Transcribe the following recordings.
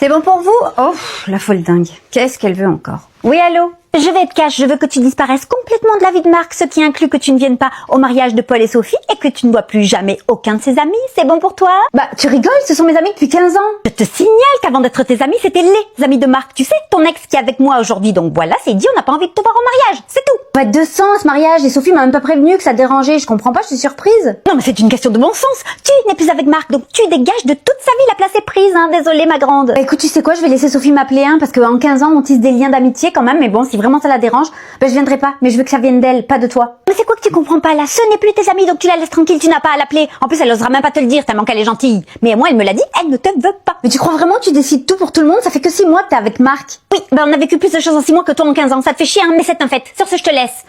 C'est bon pour vous? Oh, la folle dingue. Qu'est-ce qu'elle veut encore? Oui, allô? Je vais être cash, je veux que tu disparaisses complètement de la vie de Marc, ce qui inclut que tu ne viennes pas au mariage de Paul et Sophie et que tu ne vois plus jamais aucun de ses amis. C'est bon pour toi? Bah, tu rigoles, ce sont mes amis depuis 15 ans. Je te signale qu'avant d'être tes amis, c'était les amis de Marc. Tu sais, ton ex qui est avec moi aujourd'hui. Donc voilà, c'est dit, on n'a pas envie de te voir au mariage. C'est tout. Pas de sens, ce mariage. Et Sophie m'a même pas prévenu que ça dérangeait. Je comprends pas, je suis surprise. Non, mais c'est une question de bon sens. Tu n'es plus avec Marc, donc tu dégages de toute sa vie. La place est prise, hein. Désolée, ma grande. Bah, écoute, tu sais quoi, je vais laisser Sophie m'appeler, hein, parce qu'en 15 ans, on tisse des liens d'amitié quand même. Mais bon, si vraiment ça la dérange, ben je viendrai pas, mais je veux que ça vienne d'elle, pas de toi. Mais c'est quoi que tu comprends pas là? Ce n'est plus tes amis, donc tu la laisses tranquille, tu n'as pas à l'appeler. En plus, elle osera même pas te le dire, tellement qu'elle est gentille. Mais moi, elle me l'a dit, elle ne te veut pas. Mais tu crois vraiment que tu décides tout pour tout le monde? Ça fait que 6 mois que t'es avec Marc. Oui, ben on a vécu plus de choses en 6 mois que toi en 15 ans. Ça te fait chier, hein, mais c'est un fait. Sur ce, je te laisse.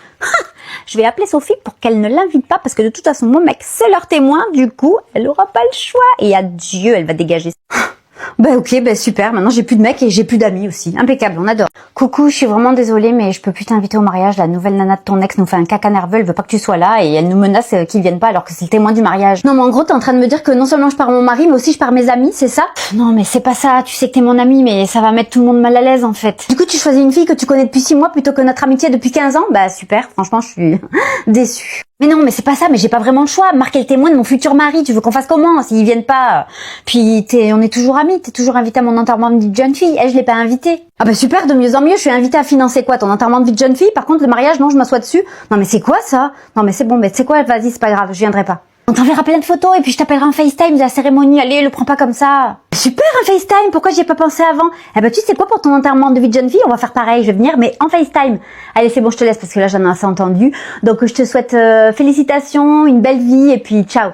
Je vais appeler Sophie pour qu'elle ne l'invite pas, parce que de toute façon, mon mec, c'est leur témoin. Du coup, elle aura pas le choix. Et adieu, elle va dégager. Bah ok, bah super, maintenant j'ai plus de mecs et j'ai plus d'amis aussi. Impeccable, on adore. Coucou, je suis vraiment désolée mais je peux plus t'inviter au mariage. La nouvelle nana de ton ex nous fait un caca nerveux, elle veut pas que tu sois là et elle nous menace qu'ils viennent pas alors que c'est le témoin du mariage. Non mais en gros t'es en train de me dire que non seulement je pars mon mari mais aussi je pars mes amis, c'est ça? Non mais c'est pas ça, tu sais que t'es mon ami mais ça va mettre tout le monde mal à l'aise en fait. Du coup tu choisis une fille que tu connais depuis 6 mois plutôt que notre amitié depuis 15 ans? Bah super, franchement je suis déçue. Mais non, mais c'est pas ça, mais j'ai pas vraiment le choix. Marc est le témoin de mon futur mari, tu veux qu'on fasse comment s'ils viennent pas? Puis on est toujours amis, t'es toujours invité à mon enterrement de vie de jeune fille. Elle, je l'ai pas invitée. Ah bah super, de mieux en mieux, je suis invitée à financer quoi? Ton enterrement de vie de jeune fille? Par contre, le mariage, non, je m'assois dessus. Non mais c'est quoi ça? Non mais c'est bon, mais c'est quoi? Vas-y, c'est pas grave, je viendrai pas. On t'enverra plein de photos et puis je t'appellerai en FaceTime de la cérémonie. Allez, le prends pas comme ça. Super, un FaceTime, pourquoi j'y ai pas pensé avant? Eh ben tu sais quoi, pour ton enterrement de vie de jeune fille, on va faire pareil, je vais venir, mais en FaceTime. Allez, c'est bon, je te laisse parce que là j'en ai assez entendu. Donc je te souhaite félicitations, une belle vie et puis ciao.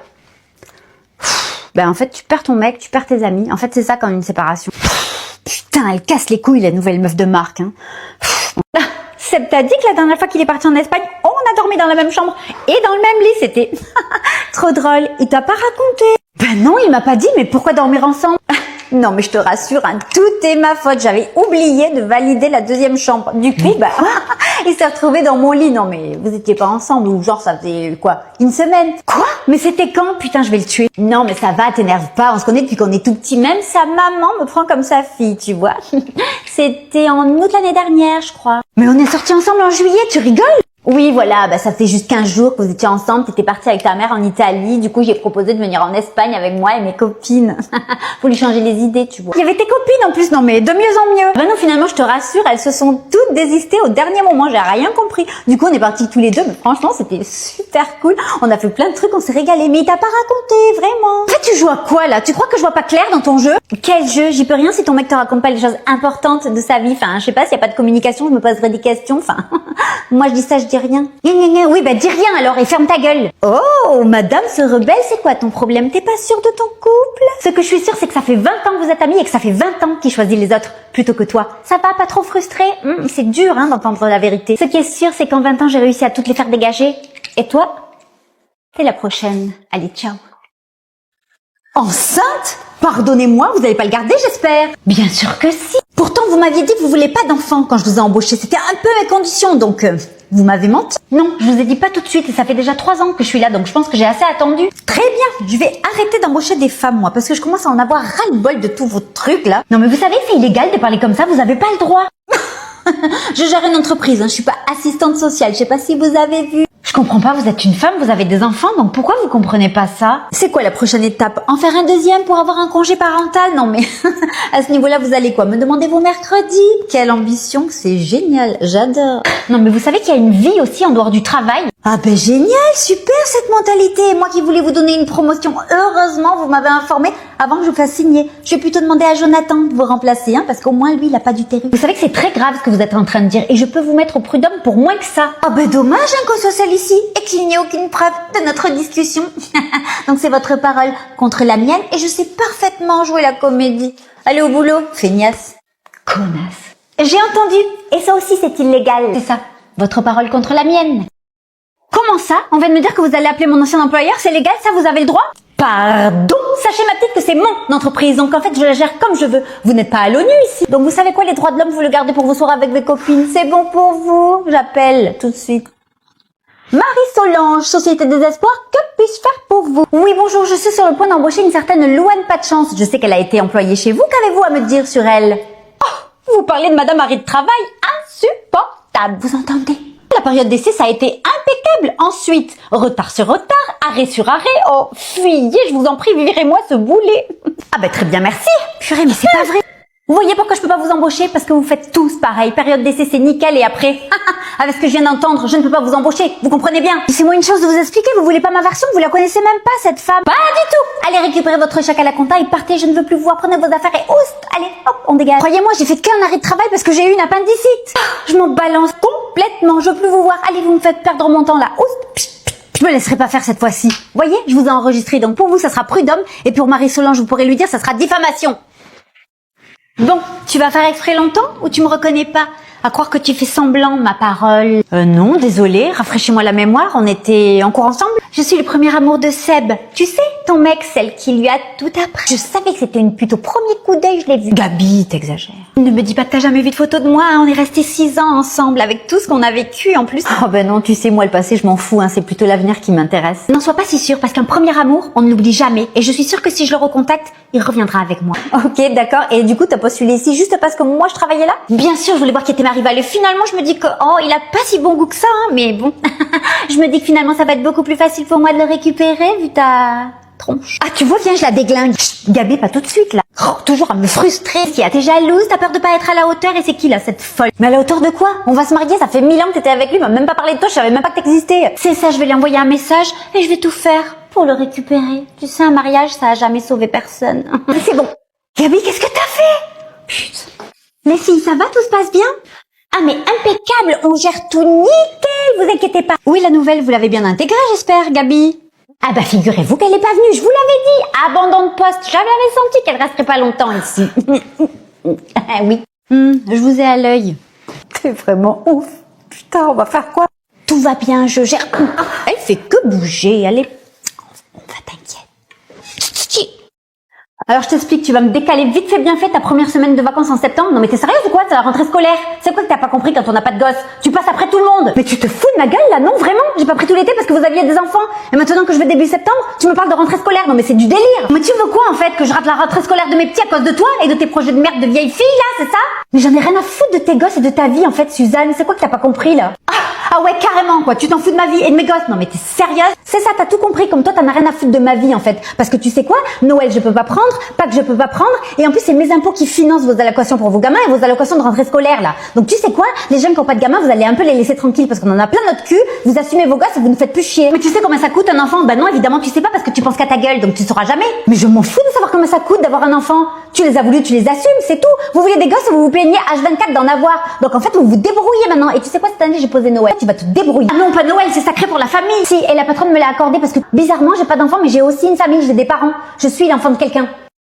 Ben en fait, tu perds ton mec, tu perds tes amis. En fait, c'est ça quand une séparation. Putain, elle casse les couilles, la nouvelle meuf de Marc, hein. Seb t'a dit que la dernière fois qu'il est parti en Espagne, on a dormi dans la même chambre et dans le même lit, c'était trop drôle. Il t'a pas raconté? Ben non, il m'a pas dit, mais pourquoi dormir ensemble? Non, mais je te rassure, hein, tout est ma faute. J'avais oublié de valider la deuxième chambre. Du coup, bah, il s'est retrouvé dans mon lit. Non, mais vous étiez pas ensemble ou genre ça faisait quoi? Une semaine? Quoi? Mais c'était quand? Putain, je vais le tuer. Non, mais ça va, t'énerve pas. On se connaît depuis qu'on est tout petit. Même sa maman me prend comme sa fille, tu vois. C'était en août l'année dernière, je crois. Mais on est sortis ensemble en juillet, tu rigoles? Oui, voilà, bah ça fait juste 15 jours que vous étiez ensemble, t'étais partie avec ta mère en Italie, du coup j'ai proposé de venir en Espagne avec moi et mes copines. Faut lui changer les idées, tu vois. Il y avait tes copines en plus, non mais de mieux en mieux. Bah non, finalement je te rassure, elles se sont toutes désistées au dernier moment, j'ai rien compris. Du coup on est partis tous les deux, mais franchement c'était super cool. On a fait plein de trucs, on s'est régalé, mais il t'a pas raconté, vraiment. En fait tu joues à quoi là? Tu crois que je vois pas clair dans ton jeu? Quel jeu? J'y peux rien si ton mec te raconte pas les choses importantes de sa vie. Enfin, je sais pas, s'il y a pas de communication, je me poserai des questions, enfin... Moi je dis ça, je dis rien. Oui, bah dis rien alors et ferme ta gueule. Oh, madame se rebelle, c'est quoi ton problème? T'es pas sûre de ton couple? Ce que je suis sûre, c'est que ça fait 20 ans que vous êtes amis et que ça fait 20 ans qu'il choisit les autres plutôt que toi. Ça va, pas trop frustré? C'est dur hein, d'entendre la vérité. Ce qui est sûr, c'est qu'en 20 ans, j'ai réussi à toutes les faire dégager. Et toi? T'es la prochaine. Allez, ciao. Enceinte? Pardonnez-moi, vous allez pas le garder, j'espère? Bien sûr que si. Pourtant, vous m'aviez dit que vous voulez pas d'enfant quand je vous ai embauché. C'était un peu mes conditions, donc vous m'avez menti. Non, je vous ai dit pas tout de suite et ça fait déjà 3 ans que je suis là, donc je pense que j'ai assez attendu. Très bien, je vais arrêter d'embaucher des femmes, moi, parce que je commence à en avoir ras-le-bol de tous vos trucs, là. Non, mais vous savez, c'est illégal de parler comme ça, vous avez pas le droit. Je gère une entreprise, hein, je suis pas assistante sociale, je sais pas si vous avez vu. Je comprends pas, vous êtes une femme, vous avez des enfants, donc pourquoi vous comprenez pas ça? C'est quoi la prochaine étape? En faire un deuxième pour avoir un congé parental? Non mais, à ce niveau-là, vous allez quoi? Me demander vos mercredis? Quelle ambition, c'est génial, j'adore. Non mais vous savez qu'il y a une vie aussi en dehors du travail? Ah ben génial, super cette mentalité. Moi qui voulais vous donner une promotion, heureusement vous m'avez informé avant que je vous fasse signer. Je vais plutôt demander à Jonathan de vous remplacer, hein, parce qu'au moins lui il a pas d'utérus. Vous savez que c'est très grave ce que vous êtes en train de dire et je peux vous mettre au prud'homme pour moins que ça. Ah ben dommage hein, qu'on soit seul ici et qu'il n'y ait aucune preuve de notre discussion. Donc c'est votre parole contre la mienne et je sais parfaitement jouer la comédie. Allez au boulot, feignasse. Connasse. J'ai entendu et ça aussi c'est illégal. C'est ça, votre parole contre la mienne. Comment ça? On vient de me dire que vous allez appeler mon ancien employeur, c'est légal, ça vous avez le droit? Pardon? Sachez ma petite que c'est mon entreprise, donc en fait je la gère comme je veux. Vous n'êtes pas à l'ONU ici. Donc vous savez quoi, les droits de l'homme, vous le gardez pour vos soirées avec vos copines. C'est bon pour vous? J'appelle tout de suite. Marie-Solange, Société des Espoirs, que puis-je faire pour vous? Oui, bonjour, je suis sur le point d'embaucher une certaine Louane Pas de Chance. Je sais qu'elle a été employée chez vous. Qu'avez-vous à me dire sur elle? Oh, vous parlez de madame arrêt de travail insupportable. Vous entendez? La période d'essai, ça a été impeccable. Ensuite, retard sur retard, arrêt sur arrêt. Oh, fuyez, je vous en prie, virez-moi ce boulet. Ah ben très bien, merci. Purée, mais c'est pas vrai. Vous voyez pourquoi je peux pas vous embaucher? Parce que vous faites tous pareil. Période d'essai, c'est nickel et après, avec ce que je viens d'entendre, je ne peux pas vous embaucher. Vous comprenez bien? Laissez-moi une chose de vous expliquer. Vous voulez pas ma version? Vous la connaissez même pas, cette femme. Pas du tout. Allez récupérer votre chèque à la compta et partez. Je ne veux plus vous voir. Prenez vos affaires et oust. Allez, hop, on dégage. Croyez-moi, j'ai fait qu'un arrêt de travail parce que j'ai eu une appendicite. Je m'en balance complètement. Je veux plus vous voir. Allez, vous me faites perdre mon temps là. Oust. Je me laisserai pas faire cette fois-ci. Voyez, je vous ai enregistré. Donc pour vous, ça sera prud'homme. Et pour Marie-Solange, vous pourrez lui dire, ça sera diffamation. Bon, tu vas faire exprès longtemps ou tu me reconnais pas? À croire que tu fais semblant, ma parole. Non, désolé, rafraîchis-moi la mémoire, on était en cours ensemble. Je suis le premier amour de Seb. Tu sais, ton mec, celle qui lui a tout appris. Je savais que c'était une pute au premier coup d'œil, je l'ai vu. Gabi, t'exagères. Ne me dis pas que t'as jamais vu de photo de moi, hein. On est restés 6 ans ensemble, avec tout ce qu'on a vécu en plus. Oh ben non, tu sais, moi le passé, je m'en fous, hein. C'est plutôt l'avenir qui m'intéresse. N'en sois pas si sûre, parce qu'un premier amour, on ne l'oublie jamais. Et je suis sûre que si je le recontacte, il reviendra avec moi. Ok, d'accord. Et du coup, t'as postulé ici juste parce que moi, je travaillais là? Bien sûr, je voulais voir qui était ma rivale. Et finalement, je me dis que, oh, il a pas si bon goût que ça, hein, mais bon. Je me dis que finalement, ça va être beaucoup plus facile pour moi de le récupérer, vu ta tronche. Ah, tu vois, viens, je la déglingue. Chut, Gabi, pas tout de suite, là. Oh, toujours à me frustrer. Si t'es jalouse, t'as peur de pas être à la hauteur, et c'est qui, là, cette folle? Mais à la hauteur de quoi? On va se marier, ça fait 1000 ans que t'étais avec lui, il m'a même pas parlé de toi, je savais même pas que t'existais. C'est ça, je vais lui envoyer un message, et je vais tout faire pour le récupérer. Tu sais, un mariage, ça a jamais sauvé personne. Mais c'est bon. Gabi, qu'est-ce que t'as fait? Putain. Les filles, ça va, tout se passe bien? Ah mais impeccable, on gère tout nickel, vous inquiétez pas. Oui, la nouvelle, vous l'avez bien intégrée, j'espère, Gabi. Ah bah figurez-vous qu'elle est pas venue, je vous l'avais dit. Abandon de poste, j'avais senti qu'elle resterait pas longtemps ici. Ah oui. Je vous ai à l'œil. C'est vraiment ouf. Putain, on va faire quoi? Tout va bien, je gère. Elle fait que bouger, allez. On va t'inquiéter. Alors je t'explique, tu vas me décaler vite fait bien fait ta première semaine de vacances en septembre. Non mais t'es sérieuse ou quoi? C'est la rentrée scolaire. C'est quoi que t'as pas compris quand on n'a pas de gosse? Tu passes après tout le monde. Mais tu te fous de ma gueule là? Non vraiment? J'ai pas pris tout l'été parce que vous aviez des enfants. Et maintenant que je vais début septembre, tu me parles de rentrée scolaire. Non mais c'est du délire. Mais tu veux quoi en fait? Que je rate la rentrée scolaire de mes petits à cause de toi et de tes projets de merde de vieille fille là, c'est ça? Mais j'en ai rien à foutre de tes gosses et de ta vie en fait, Suzanne. C'est quoi que t'as pas compris là? Ah ouais, carrément quoi, tu t'en fous de ma vie et de mes gosses. Non mais t'es sérieuse? C'est ça, t'as tout compris, comme toi t'en as rien à foutre de ma vie en fait. Parce que tu sais quoi? Noël je peux pas prendre, Pâques je peux pas prendre, et en plus c'est mes impôts qui financent vos allocations pour vos gamins et vos allocations de rentrée scolaire là. Donc tu sais quoi? Les jeunes qui ont pas de gamins, vous allez un peu les laisser tranquilles parce qu'on en a plein notre cul, vous assumez vos gosses et vous ne faites plus chier. Mais tu sais combien ça coûte un enfant? Bah non évidemment tu sais pas parce que tu penses qu'à ta gueule, donc tu sauras jamais. Mais je m'en fous de savoir combien ça coûte d'avoir un enfant. Tu les as voulu, tu les assumes, c'est tout. Vous voulez des gosses et vous vous plaignez H24 d'en avoir. Donc en fait vous vous débrouillez maintenant. Et tu sais quoi, cette année j'ai posé Noël, tu vas te débrouiller. Ah non pas Noël, c'est sacré pour la famille. Si, et la patronne me l'a accordé parce que bizarrement j'ai pas d'enfant mais j'ai aussi une famille, j'ai des parents. Je suis l'enfant de quelqu'un.